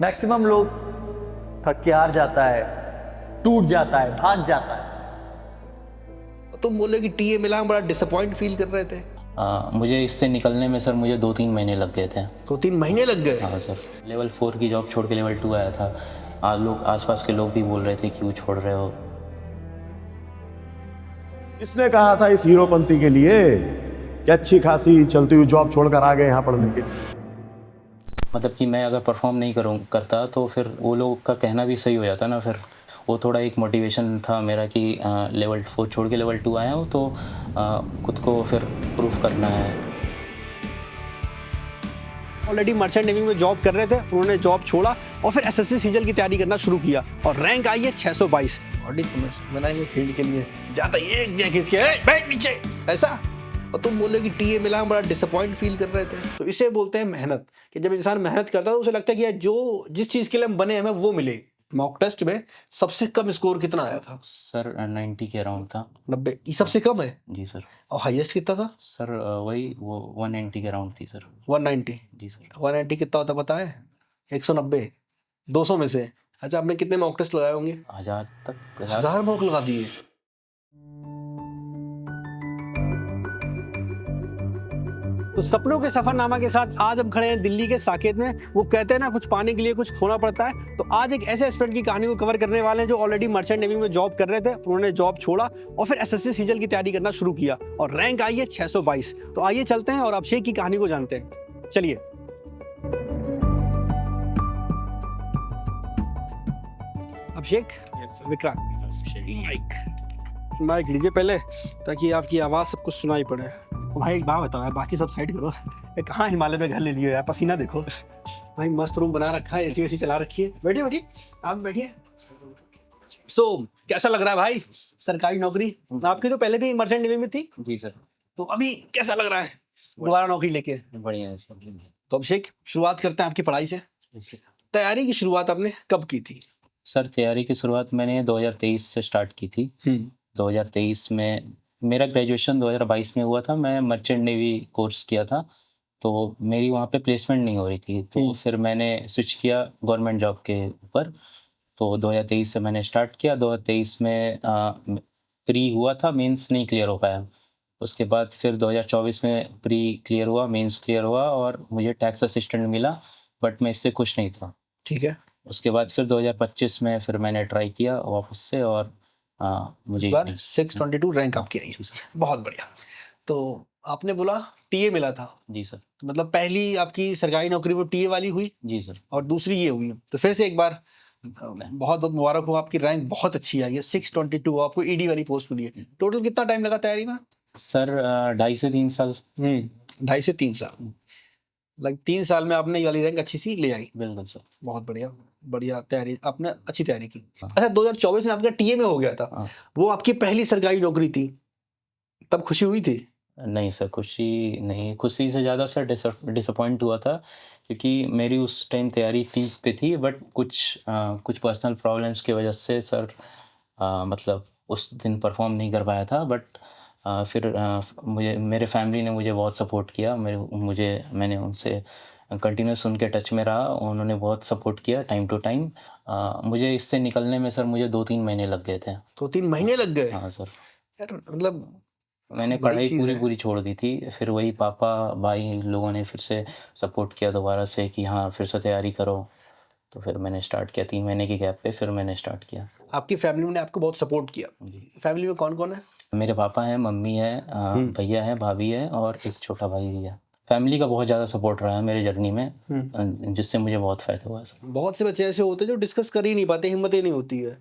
Maximum लोग थक के हार जाता है, टूट जाता है, भाग जाता है। तुम बोले कि टीए मिला, हम बड़ा डिसअपॉइंट फील कर रहे थे। मुझे इससे निकलने में सर मुझे 2-3 महीने लग गए थे। 2-3 महीने लग गए? हाँ सर, लेवल 4 की जॉब छोड़ के लेवल 2 आया था। लोग आसपास के लोग भी बोल रहे थे क्यों छोड़ रहे हो। किसने कहा था इस हीरोपंती के लिए कि अच्छी खासी चलती हुई जॉब छोड़कर आ गए यहाँ पढ़ने के? मतलब कि मैं अगर परफॉर्म नहीं करता तो फिर वो लोग का कहना भी सही हो जाता ना। फिर वो थोड़ा एक मोटिवेशन था मेरा कि लेवल 4 छोड़ के लेवल 2 आया हूँ तो खुद को फिर प्रूफ करना है। ऑलरेडी मर्चेंट नेवी में जॉब कर रहे थे, उन्होंने जॉब छोड़ा और फिर एसएससी सीजल की तैयारी करना शुरू किया और रैंक आई है 622। ऑडिट बनाएंगे फील्ड के लिए, जाता ये खींच के बैठ नीचे ऐसा। और तुम बोले कि टीए मिला, हम बड़ा डिसअपॉइंट फील कर रहे थे। तो इसे बोलते हैं मेहनत, कि जब इंसान मेहनत करता है तो उसे लगता है कि यार जो जिस चीज के लिए हम बने हैं हमें वो मिले। मॉक टेस्ट में सबसे कम स्कोर कितना आया था? सर 90 के अराउंड था। 90? ये सबसे कम है? जी सर। और हाईएस्ट कितना था? सर वही वो 190 के अराउंड थी सर। 190? जी सर। 190 कितना होता पता है? 190 200 में से। अच्छा, आपने कितने मॉक टेस्ट लगाए होंगे? 1000 तक। 1000 मॉक लगा दिए? तो सपनों के सफरनामा के साथ आज हम खड़े हैं दिल्ली के साकेत में। वो कहते हैं ना, कुछ पाने के लिए कुछ खोना पड़ता है। तो आज एक ऐसे एस्पिरेंट की कहानी को कवर करने वाले हैं जो ऑलरेडी मर्चेंट नेवी में जॉब कर रहे थे, उन्होंने जॉब छोड़ा और फिर एसएससी सीजल की तैयारी करना शुरू किया और रैंक आई है 622। तो आइए चलते हैं और अभिषेक की कहानी को जानते हैं। चलिए। अभिषेक, विक्रांत, माइक लीजिए पहले ताकि आपकी आवाज सबको सुनाई पड़े। भाई एक बात बताओ यार, बाकी सब साइड करो। ये कहाँ हिमालय में घर ले लियो यार, पसीना देखो। भाई मस्त रूम बना रखा है, एसी वेसी चला रखी है। बैठिए बैठिए, आप बैठिए। कैसा लग रहा है भाई सरकारी नौकरी? आपकी तो पहले भी मर्चेंट नेवी में थी। जी सर। तो अभी कैसा लग रहा है दोबारा नौकरी लेके? बढ़िया है सर। तो अभिषेक, शुरुआत करते हैं आपकी पढ़ाई से। तैयारी की शुरुआत आपने कब की थी? सर तैयारी की शुरुआत मैंने 2023 से स्टार्ट की थी। 2023 में मेरा ग्रेजुएशन 2022 में हुआ था। मैं मर्चेंट नेवी कोर्स किया था तो मेरी वहाँ पे प्लेसमेंट नहीं हो रही थी, तो फिर मैंने स्विच किया गवर्नमेंट जॉब के ऊपर। तो 2023 से मैंने स्टार्ट किया। 2023 में प्री हुआ था, मेंस नहीं क्लियर हो पाया। उसके बाद फिर 2024 में प्री क्लियर हुआ, मेंस क्लियर हुआ और मुझे टैक्स असिस्टेंट मिला, बट मैं इससे खुश नहीं था। ठीक है। उसके बाद फिर 2025 में फिर मैंने ट्राई किया वापस से और मुझे 622 रैंक आपकी आई। बहुत बढ़िया। तो आपने बोला टीए मिला था। जी सर। तो मतलब पहली आपकी सरकारी नौकरी वो टीए वाली हुई? जी सर। और दूसरी ये हुई। तो फिर से एक बार बहुत बहुत मुबारक हो, आपकी रैंक बहुत अच्छी आई है। 622 आपको ईडी वाली पोस्ट मिली है। टोटल कितना टाइम लगा तैयारी में? सर 2.5 से 3 साल। 2.5 से 3 साल। लाइक 3 साल में आपने ये वाली रैंक अच्छी सी ले आई। बिल्कुल सर। बहुत बढ़िया, बढ़िया तैयारी, आपने अच्छी तैयारी की। अच्छा, 2024 में आपका टीए में हो गया था, वो आपकी पहली सरकारी नौकरी थी, तब खुशी हुई थी? नहीं सर, खुशी नहीं, खुशी से ज़्यादा सर डिसअपॉइंट हुआ था क्योंकि मेरी उस टाइम तैयारी पीक पे थी, बट कुछ पर्सनल प्रॉब्लम्स की वजह से सर मतलब उस दिन परफॉर्म नहीं कर पाया था। बट फिर मुझे मेरे फैमिली ने मुझे बहुत सपोर्ट किया। मैंने उनसे कंटिन्यूस उनके टच में रहा, उन्होंने बहुत सपोर्ट किया टाइम टू टाइम। मुझे इससे निकलने में सर मुझे 2-3 महीने लग गए थे। 2-3 महीने लग गए? हाँ सर। यार मतलब मैंने बड़ी पढ़ाई चीज़ है। पूरी छोड़ दी थी। फिर वही पापा भाई लोगों ने फिर से सपोर्ट किया दोबारा से कि हाँ फिर से तैयारी करो। तो फिर मैंने स्टार्ट किया 3 महीने की गैप पे, फिर मैंने स्टार्ट किया। आपकी फैमिली ने आपको बहुत सपोर्ट किया। फैमिली में कौन कौन है? मेरे पापा हैं, मम्मी है, भैया है, भाभी है और एक छोटा भाई भी है। फैमिली का बहुत ज़्यादा सपोर्ट रहा है मेरे जर्नी में, जिससे मुझे बहुत फ़ायदा हुआ है सर। बहुत से बच्चे ऐसे होते हैं जो डिस्कस कर ही नहीं पाते, हिम्मत ही नहीं होती है।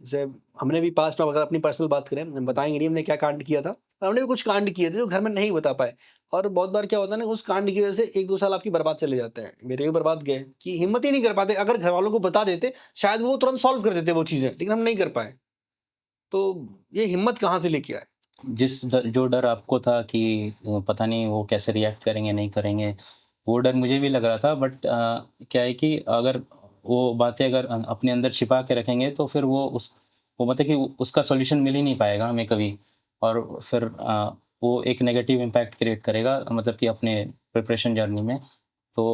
जैसे हमने भी पास्ट में, अगर अपनी पर्सनल बात करें, हम बताएंगे नहीं हमने क्या कांड किया था, हमने भी कुछ कांड किए थे जो घर में नहीं बता पाए। और बहुत बार क्या होता है ना, उस कांड की वजह से 1-2 साल आपकी बर्बाद चले जाते हैं। मेरे भी बर्बाद गए कि हिम्मत ही नहीं कर पाते। अगर घर वालों को बता देते शायद वो तुरंत सॉल्व कर देते वो चीज़ें, लेकिन हम नहीं कर पाए। तो ये हिम्मत कहाँ से लेके आए? जो डर आपको था कि पता नहीं वो कैसे रिएक्ट करेंगे नहीं करेंगे, वो डर मुझे भी लग रहा था। बट क्या है कि अगर वो बातें अगर अपने अंदर छिपा के रखेंगे तो फिर वो मतलब कि उसका सॉल्यूशन मिल ही नहीं पाएगा हमें कभी। और फिर वो एक नेगेटिव इम्पैक्ट क्रिएट करेगा मतलब कि अपने प्रिपरेशन जर्नी में। तो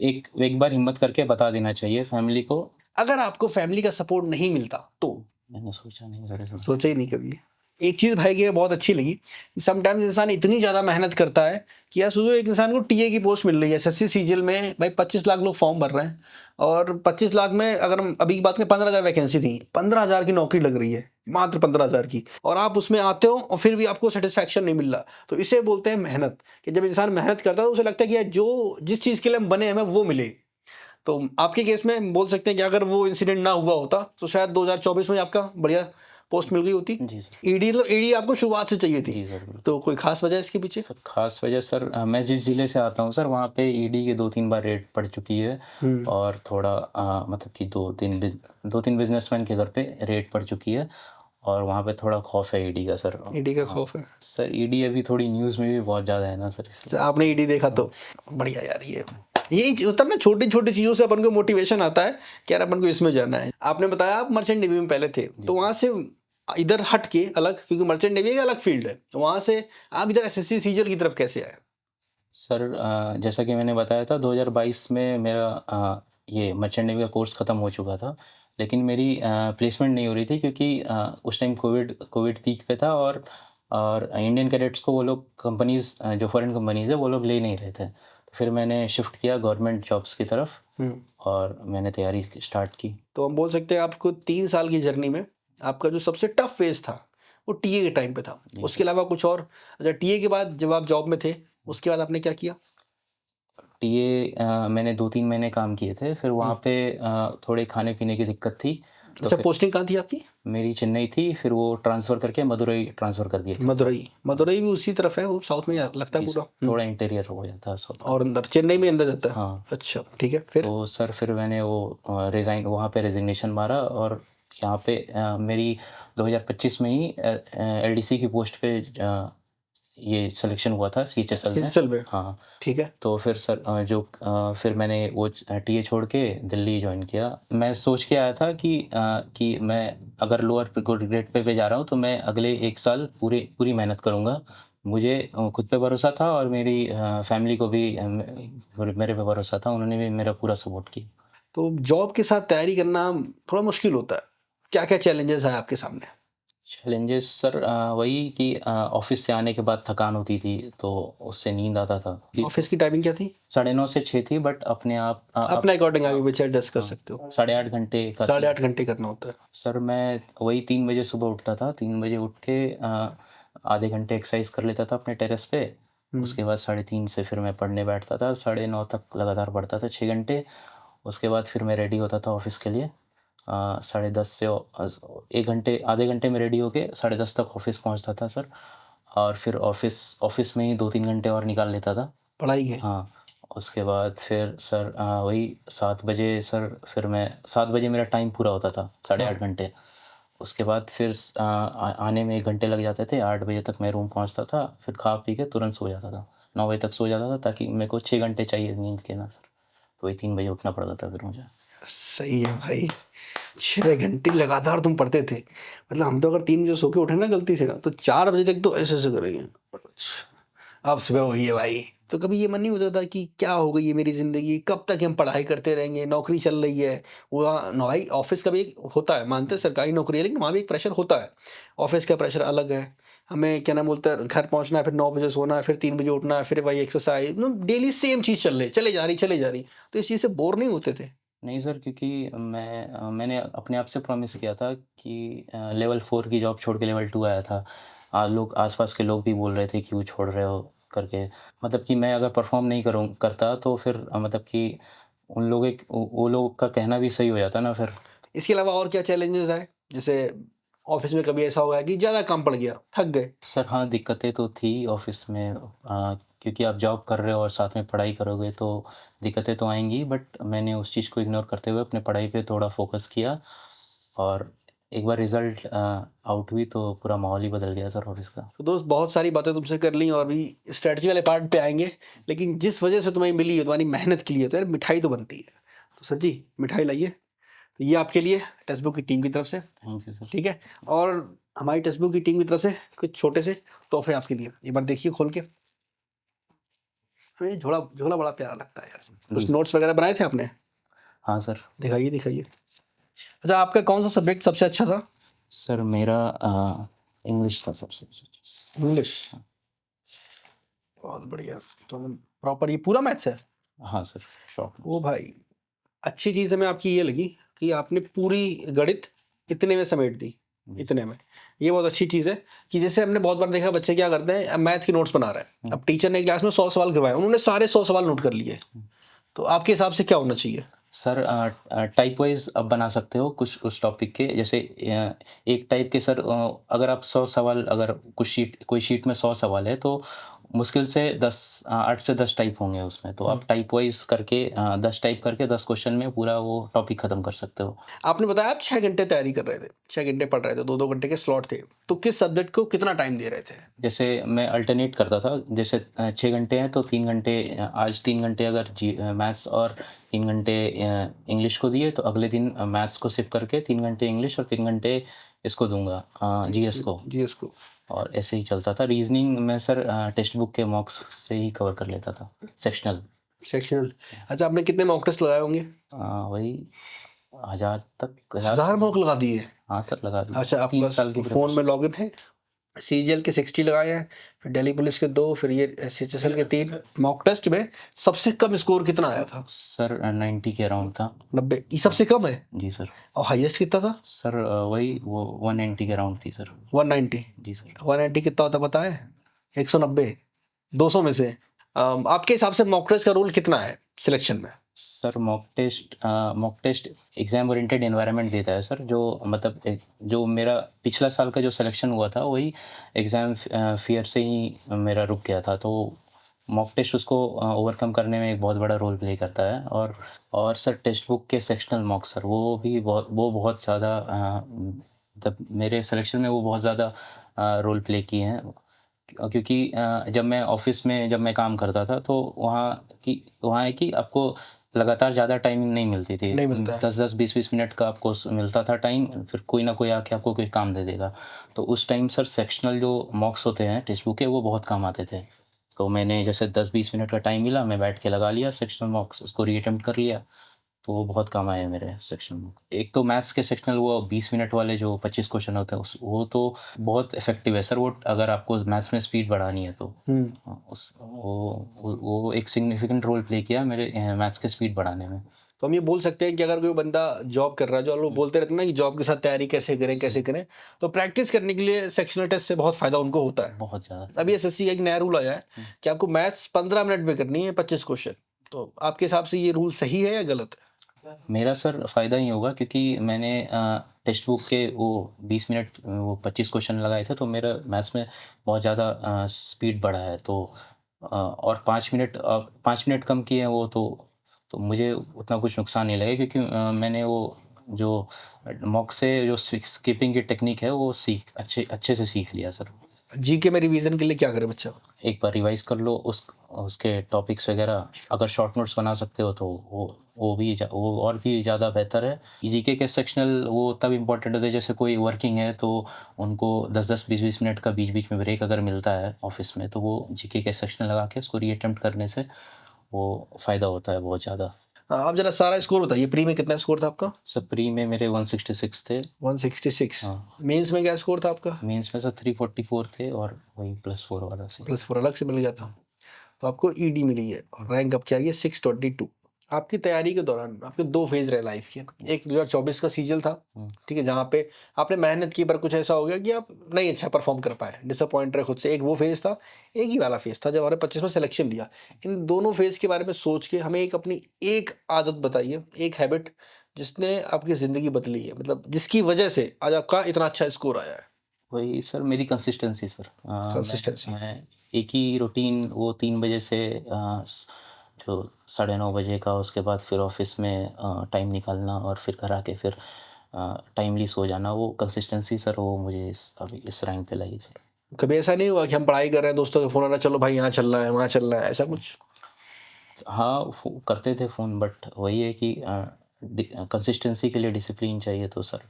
एक एक बार हिम्मत करके बता देना चाहिए फैमिली को। अगर आपको फैमिली का सपोर्ट नहीं मिलता तो? मैंने सोचा नहीं सर ऐसा। सोचा ही नहीं कभी। एक चीज़ भाई की बहुत अच्छी लगी, समटाइम्स इंसान इतनी ज़्यादा मेहनत करता है कि यार सोचो एक इंसान को टीए की पोस्ट मिल रही है एसएससी सीजीएल में, भाई 25 लाख लोग फॉर्म भर रहे हैं और 25 लाख में अगर हम अभी की बात करें 15,000 वैकेंसी थी, 15,000 की नौकरी लग रही है, मात्र 15,000 की, और आप उसमें आते हो और फिर भी आपको सेटिस्फैक्शन नहीं मिल रहा। तो इसे बोलते हैं मेहनत, कि जब इंसान मेहनत करता है तो उसे लगता है कि यार जो जिस चीज़ के लिए हम बने हैं हमें वो मिले। तो आपके केस में हम बोल सकते हैं कि अगर वो इंसिडेंट ना हुआ होता तो शायद 2024 में आपका बढ़िया पोस्ट मिल गई होती। जी सर। ईडी मतलब ईडी आपको शुरुआत से चाहिए थी। जी सर बिल्कुल। तो कोई खास वजह इसके पीछे? सर खास वजह सर मैं जिस ज़िले से आता हूँ सर वहाँ पे ईडी के 2-3 बार रेड पड़ चुकी है और थोड़ा मतलब कि 2-3 बिजनेसमैन के घर पे रेड पड़ चुकी है और वहाँ पे थोड़ा खौफ है ईडी का सर। ईडी का हाँ। खौफ है। सर ईडी अभी थोड़ी न्यूज़ में भी बहुत ज़्यादा है ना सर, इसलिए। अच्छा, आपने ईडी देखा तो बढ़िया यार। ये यही होता है ना, छोटी छोटी चीज़ों से अपन को मोटिवेशन आता है कि यार अपन को इसमें जाना है। आपने बताया आप मर्चेंट नेवी में पहले थे, तो वहाँ से इधर हट के अलग, क्योंकि मर्चेंट नेवी एक अलग फील्ड है, वहाँ से आप इधर एसएससी सीजीएल की तरफ कैसे आए? सर जैसा कि मैंने बताया था 2022 में मेरा ये मर्चेंट नेवी का कोर्स ख़त्म हो चुका था, लेकिन मेरी प्लेसमेंट नहीं हो रही थी क्योंकि उस टाइम कोविड पीक पे था और इंडियन कैडेट्स को वो लोग कंपनीज़ जो फॉरेन कंपनीज़ है वो लोग ले नहीं रहे थे। तो फिर मैंने शिफ्ट किया गवर्नमेंट जॉब्स की तरफ और मैंने तैयारी स्टार्ट की। तो हम बोल सकते हैं आपको 3 साल की जर्नी में आपका जो सबसे टफ फेज था वो टीए के टाइम पे था, उसके अलावा कुछ और? अच्छा, टीए के बाद जब आप जॉब में थे उसके बाद आपने क्या किया? टीए मैंने 2-3 महीने काम किए थे, फिर वहाँ पे थोड़े खाने-पीने की दिक्कत थी। तो अच्छा, फिर पोस्टिंग कहाँ थी आपकी? मेरी चेन्नई थी, फिर वो ट्रांसफ़र करके मदुरई ट्रांसफ़र कर दिया था। मदुरई भी उसी तरफ है, वो साउथ में ही लगता है जी पूरा। सर, थोड़ा इंटीरियर हो जाता है साउथ का। और अंदर चेन्नई में अंदर जाता है? हाँ। अच्छा ठीक है, फिर? तो सर फिर मैंने वो वहाँ पे रेज़िग्नेशन मारा और यहाँ पे मेरी 2025 में ही एलडीसी की पोस्ट पे ये सिलेक्शन हुआ था सीएचएसएल में। चल में? हाँ। ठीक है। तो फिर सर फिर मैंने वो टीए छोड़ के दिल्ली जॉइन किया। मैं सोच के आया था कि मैं अगर लोअर ग्रेड पे जा रहा हूँ तो मैं अगले 1 साल पूरी मेहनत करूँगा। मुझे खुद पे भरोसा था और मेरी फैमिली को भी मेरे पे भरोसा था, उन्होंने भी मेरा पूरा सपोर्ट किया। तो जॉब के साथ तैयारी करना थोड़ा मुश्किल होता है, क्या क्या चैलेंजेस आए आपके सामने? चैलेंजेस सर वही कि ऑफ़िस से आने के बाद थकान होती थी, तो उससे नींद आता था। ऑफिस की टाइमिंग क्या थी? 9:30 से 6 थी बट अपने आप अपने अकॉर्डिंग आगे पीछे एडजस्ट कर सकते हो। 8.5 घंटे का 8.5 घंटे करना होता है। सर मैं वही 3 बजे सुबह उठता था, 3 बजे उठ के आधे घंटे एक्सरसाइज कर लेता था अपने टेरेस पे। उसके बाद 3:30 से फिर मैं पढ़ने बैठता था, 9:30 तक लगातार पढ़ता था 6 घंटे। उसके बाद फिर मैं रेडी होता था ऑफ़िस के लिए। 10:30 से 1 घंटे आधे घंटे में रेडी होके 10:30 तक ऑफ़िस पहुंचता था सर। और फिर ऑफ़िस में ही 2-3 घंटे और निकाल लेता था। पढ़ाई के? हाँ, उसके बाद फिर सर वही 7 बजे सर फिर मैं 7 बजे मेरा टाइम पूरा होता था, 8.5 घंटे। उसके बाद फिर आने में 1 घंटे लग जाते थे, 8 बजे तक मैं रूम पहुँचता था, फिर खा पी के तुरंत सो जाता था। 9 बजे तक सो जाता था ताकि मेरे को 6 घंटे चाहिए नींद के ना सर, तो वही 3 बजे उठना पड़ता था फिर मुझे। सही है भाई, 6 घंटे लगातार तुम पढ़ते थे। मतलब हम तो अगर 3 बजे सो के उठे ना गलती से ना, तो 4 बजे तक तो ऐसे करेंगे। अब सुबह हुई है भाई, तो कभी ये मन नहीं होता था कि क्या हो गई है मेरी ज़िंदगी, कब तक हम पढ़ाई करते रहेंगे, नौकरी चल रही है। वहाँ भाई ऑफिस का भी एक होता है, मानते हैं सरकारी नौकरी है लेकिन वहाँ भी एक प्रेशर होता है। ऑफिस का प्रेशर अलग है, हमें क्या नाम बोलता है, घर पहुँचना है, फिर 9 बजे सोना है, फिर 3 बजे उठना है, फिर वही एक्सरसाइज, डेली सेम चीज़ चले जा रही। तो इस चीज़ से बोर नहीं होते थे? नहीं सर, क्योंकि मैंने अपने आप से प्रॉमिस किया था कि लेवल 4 की जॉब छोड़ के लेवल 2 आया था। लोग आस-पास के लोग भी बोल रहे थे, "क्यों छोड़ रहे हो?" करके। मतलब कि मैं अगर परफ़ॉर्म नहीं करता तो फिर मतलब कि उन लोगों एक वो लोग का कहना भी सही हो जाता ना फिर। इसके अलावा और क्या चैलेंजेस आए? जैसे ऑफिस में कभी ऐसा हुआ है कि ज़्यादा काम पड़ गया, थक गए? सर हाँ, दिक्कतें तो थी ऑफ़िस में क्योंकि आप जॉब कर रहे हो और साथ में पढ़ाई करोगे तो दिक्कतें तो आएँगी, बट मैंने उस चीज़ को इग्नोर करते हुए अपने पढ़ाई पे थोड़ा फ़ोकस किया और एक बार रिज़ल्ट आउट हुई तो पूरा माहौल ही बदल गया सर ऑफ़िस का। तो दोस्त, बहुत सारी बातें तुमसे कर ली और भी स्ट्रैटेजी वाले पार्ट पे आएँगे, लेकिन जिस वजह से तुम्हें मिली है, तुम्हारी मेहनत के लिए, तो यार मिठाई तो बनती है। तो सर जी, मिठाई लाइए। तो ये आपके लिए टेक्स्ट बुक की टीम की तरफ से, थैंक यू सर। ठीक है? और हमारी टेक्स्ट बुक की टीम की तरफ से कुछ छोटे से तोहफ़े आपके लिए। एक बार देखिए खोल के। ये झोला झोला बड़ा प्यारा लगता है यार। कुछ नोट्स वगैरह बनाए थे आपने? हाँ सर। दिखाइए दिखाइए। अच्छा, आपका कौन सा सब्जेक्ट सबसे अच्छा था? सर मेरा इंग्लिश था सबसे अच्छा। इंग्लिश। बहुत बढ़िया। तो प्रॉपर ये पूरा मैथ्स है? हाँ सर, शॉर्ट। ओ भाई, अच्छी चीज़ हमें आपकी ये लगी कि आपने पूरी गणित इतने में समेट दी, इतने में। ये बहुत अच्छी चीज़ है कि जैसे हमने बहुत बार देखा बच्चे क्या करते हैं, मैथ के नोट्स बना रहे हैं, अब टीचर ने क्लास में 100 सवाल करवाए, उन्होंने सारे 100 सवाल नोट कर लिए। तो आपके हिसाब से क्या होना चाहिए? सर टाइप वाइज अब बना सकते हो कुछ उस टॉपिक के, जैसे एक टाइप के सर अगर आप 100 सवाल, अगर कोई शीट में 100 सवाल है तो मुश्किल से 8 से 10 टाइप होंगे उसमें, तो आप टाइप वाइज करके 10 टाइप करके 10 क्वेश्चन में पूरा वो टॉपिक खत्म कर सकते हो। आपने बताया आप 6 घंटे तैयारी कर रहे थे, 6 घंटे पढ़ रहे थे, 2-2 घंटे के स्लॉट थे, तो किस सब्जेक्ट को कितना टाइम दे रहे थे? जैसे मैं अल्टरनेट करता था, जैसे 6 घंटे हैं तो 3 घंटे आज 3 घंटे अगर मैथ्स और 3 घंटे इंग्लिश को दिए, तो अगले दिन मैथ्स को शिफ्ट करके 3 घंटे इंग्लिश और 3 घंटे इसको दूंगा, जीएस को। जीएस को। और ऐसे ही चलता था। रीजनिंग में सर टेक्स्ट बुक के मॉक्स से ही कवर कर लेता था, सेक्शनल। सेक्शनल। अच्छा, आपने कितने मॉक टेस्ट लगाए होंगे? वही 1000 तक। 1000 मॉक लगा दिए? हाँ सर, लगा दिया। अच्छा, 3 आपका साल की फोन में लॉगिन है? सीजीएल के 60 लगाए हैं, फिर दिल्ली पुलिस के 2, फिर ये एसएचएसएल के 3। मॉक टेस्ट में सबसे कम स्कोर कितना आया था? सर 90 के अराउंड था। 90? ये सबसे कम है? जी सर। और हाईएस्ट कितना था? सर वही वो 190 के अराउंड थी सर। 190? जी सर। 190 कितना होता पता है? 190 200 में से। आपके हिसाब से मॉक टेस्ट का रोल कितना है सिलेक्शन में? Sir mock test exam oriented environment देता है सर, जो मतलब जो मेरा पिछला साल का जो सिलेक्शन हुआ था वही एग्ज़ाम फियर से ही मेरा रुक गया था, तो मॉक टेस्ट उसको ओवरकम करने में एक बहुत बड़ा रोल प्ले करता है। और सर टेक्स्ट बुक के सेक्शनल मॉक सर वो बहुत ज़्यादा मतलब मेरे सिलेक्शन में वो बहुत ज़्यादा रोल प्ले किए हैं, क्योंकि जब मैं ऑफिस में जब मैं काम करता था तो वहाँ है कि आपको लगातार ज़्यादा टाइमिंग नहीं मिलती थी। नहीं मिलता है। 10-10 20-20 मिनट का आपको मिलता था टाइम, फिर कोई ना कोई आके आपको कोई काम दे देगा। तो उस टाइम सर सेक्शनल जो मॉक्स होते हैं टेक्स्ट बुक के, वो बहुत काम आते थे। तो मैंने जैसे 10-20 मिनट का टाइम मिला, मैं बैठ के लगा लिया सेक्शनल मॉक्स, उसको रीअटेम्प्ट कर लिया, तो वो बहुत काम आए मेरे सेक्शनल में। एक तो मैथ्स के सेक्शनल वो 20 मिनट वाले जो 25 क्वेश्चन होते हैं वो तो बहुत इफेक्टिव है सर, वो अगर आपको मैथ्स में स्पीड बढ़ानी है तो वो एक सिग्निफिकेंट रोल प्ले किया मेरे मैथ्स के स्पीड बढ़ाने में। तो हम ये बोल सकते हैं कि अगर कोई बंदा जॉब कर रहा है, जो लोग बोलते रहते हैं ना कि जॉब के साथ तैयारी कैसे करें, तो प्रैक्टिस करने के लिए सेक्शनल टेस्ट से बहुत फायदा उनको होता है। बहुत ज़्यादा। अभी एसएससी का एक नया रूल आया है कि आपको मैथ्स 15 मिनट में करनी है 25 क्वेश्चन। तो आपके हिसाब से ये रूल सही है या गलत है? मेरा सर फ़ायदा ही होगा, क्योंकि मैंने टेक्स्ट बुक के वो 20 मिनट वो 25 क्वेश्चन लगाए थे, तो मेरा मैथ्स में बहुत ज़्यादा स्पीड बढ़ा है। तो और 5 मिनट कम किए हैं वो, तो मुझे उतना कुछ नुकसान नहीं लगा, क्योंकि मैंने वो जो मॉक से जो स्किपिंग की टेक्निक है वो अच्छे से सीख लिया सर। जीके में रिवीजन के लिए क्या करे बच्चा? एक बार रिवाइज कर लो उसके टॉपिक्स वगैरह, अगर शॉर्ट नोट्स बना सकते हो तो वो और भी ज़्यादा बेहतर है। जीके के सेक्शनल वो तब इम्पोर्टेंट होते हैं जैसे कोई वर्किंग है तो उनको 10-10 20-20 मिनट का बीच में ब्रेक अगर मिलता है ऑफिस में, तो वो जीके के सेक्शनल लगा के उसको रीअटेम्प्ट करने से वो फ़ायदा होता है बहुत ज़्यादा। आप जरा सारा स्कोर बताइए। प्री में कितना स्कोर था आपका? सर प्री में मेरे 166 थे। 166। हाँ। मेंस में क्या स्कोर था आपका? मेंस में सर 344 थे, और वही +4 वाला से। +4 अलग से मिल गया था। तो आपको ईडी मिली है और रैंक अब क्या है 622। आपकी तैयारी के दौरान आपके 2 फेज रहे लाइफ के। एक 2024 का सीजन था, ठीक है, जहाँ पे आपने मेहनत की पर कुछ ऐसा हो गया कि आप नहीं अच्छा परफॉर्म कर पाए, डिसअपॉइंट रहे खुद से। एक वो फेज था, एक ही वाला फेज था जब आपने 25 में सिलेक्शन लिया। इन दोनों फेज के बारे में सोच के हमें एक अपनी एक आदत बताइए, एक हैबिट जिसने आपकी ज़िंदगी बदली है, मतलब जिसकी वजह से आज आपका इतना अच्छा स्कोर आया है। वही सर मेरी कंसिस्टेंसी सर। कंसिस्टेंसी। मैं एक ही रूटीन, वो 3 बजे से जो 9:30 बजे का, उसके बाद फिर ऑफिस में टाइम निकालना और फिर घर आके फिर टाइमली सो जाना, वो कंसिस्टेंसी सर वो मुझे अभी इस रैंक पे लाई सर। कभी ऐसा नहीं हुआ कि हम पढ़ाई कर रहे हैं, दोस्तों का फ़ोन आ रहा है, चलो भाई यहाँ चलना है, वहाँ चलना है, ऐसा कुछ? हाँ करते थे फ़ोन, बट वही है कि कंसिस्टेंसी के लिए डिसिप्लिन चाहिए, तो सर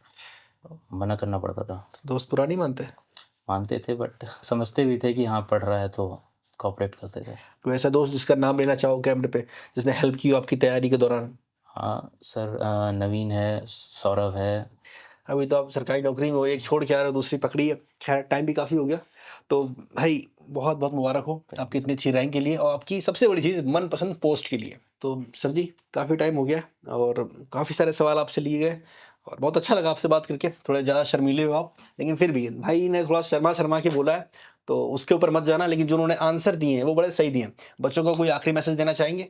मना करना पड़ता था। दोस्त बुरा नहीं मानते? मानते थे, बट समझते भी थे कि हाँ पढ़ रहा है तो कोऑपरेट करते थे। कोई ऐसा दोस्त जिसका नाम लेना चाहो कैंप पे, जिसने हेल्प की हो आपकी तैयारी के दौरान? हाँ सर, नवीन है, सौरभ है। अभी तो आप सरकारी नौकरी में हो, एक छोड़ के आ रहे हो, दूसरी पकड़ी है। खैर टाइम भी काफ़ी हो गया, तो भाई बहुत बहुत मुबारक हो आपकी इतनी अच्छी रैंक के लिए और आपकी सबसे बड़ी चीज़ मनपसंद पोस्ट के लिए। तो सर जी काफ़ी टाइम हो गया और काफ़ी सारे सवाल आपसे लिए गए और बहुत अच्छा लगा आपसे बात करके। थोड़े ज़्यादा शर्मीले हो आप, लेकिन फिर भी भाई ने थोड़ा शर्मा शर्मा के बोला है, तो उसके ऊपर मत जाना, लेकिन जो उन्होंने आंसर दिए हैं वो बड़े सही दिए हैं। बच्चों को कोई आखिरी मैसेज देना चाहेंगे?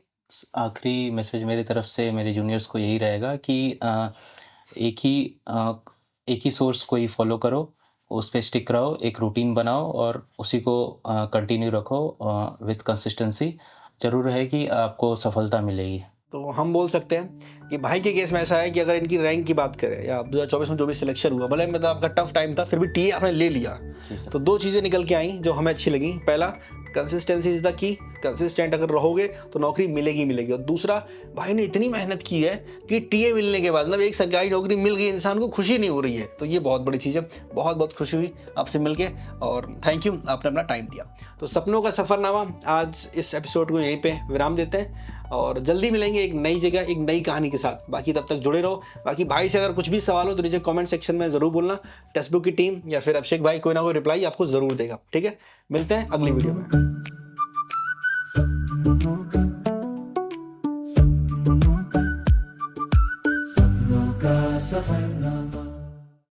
आखिरी मैसेज मेरी तरफ से मेरे जूनियर्स को यही रहेगा कि एक ही एक ही सोर्स को ही फॉलो करो, उस पे स्टिक रहो, एक रूटीन बनाओ और उसी को कंटिन्यू रखो विथ कंसिस्टेंसी। ज़रूर है कि आपको सफलता मिलेगी। तो हम बोल सकते हैं कि भाई के केस में ऐसा है कि अगर इनकी रैंक की बात करें या 2024 में जो भी सिलेक्शन हुआ, भले मतलब आपका टफ टाइम था, फिर भी टीए आपने ले लिया। तो दो चीज़ें निकल के आई जो हमें अच्छी लगी। पहला, consistency is the key. Consistent अगर रहोगे तो नौकरी मिलेगी मिलेगी। और दूसरा, भाई ने इतनी मेहनत की है कि टीए मिलने के बाद मतलब एक सरकारी नौकरी मिल गई, इंसान को खुशी नहीं हो रही है। तो ये बहुत बड़ी चीज़ है। बहुत बहुत खुशी हुई आपसे मिलके और थैंक यू, आपने अपना टाइम दिया। तो सपनों का सफ़रनामा आज इस एपिसोड को यहीं पे विराम देते हैं और जल्दी मिलेंगे एक नई जगह, एक नई कहानी के साथ। बाकी तब तक जुड़े रहो। बाकी भाई से अगर कुछ भी सवाल हो तो नीचे कमेंट सेक्शन में ज़रूर बोलना। टेक्स्टबुक की टीम या फिर अभिषेक भाई कोई ना कोई रिप्लाई आपको ज़रूर देगा। ठीक है, मिलते हैं अगली वीडियो में।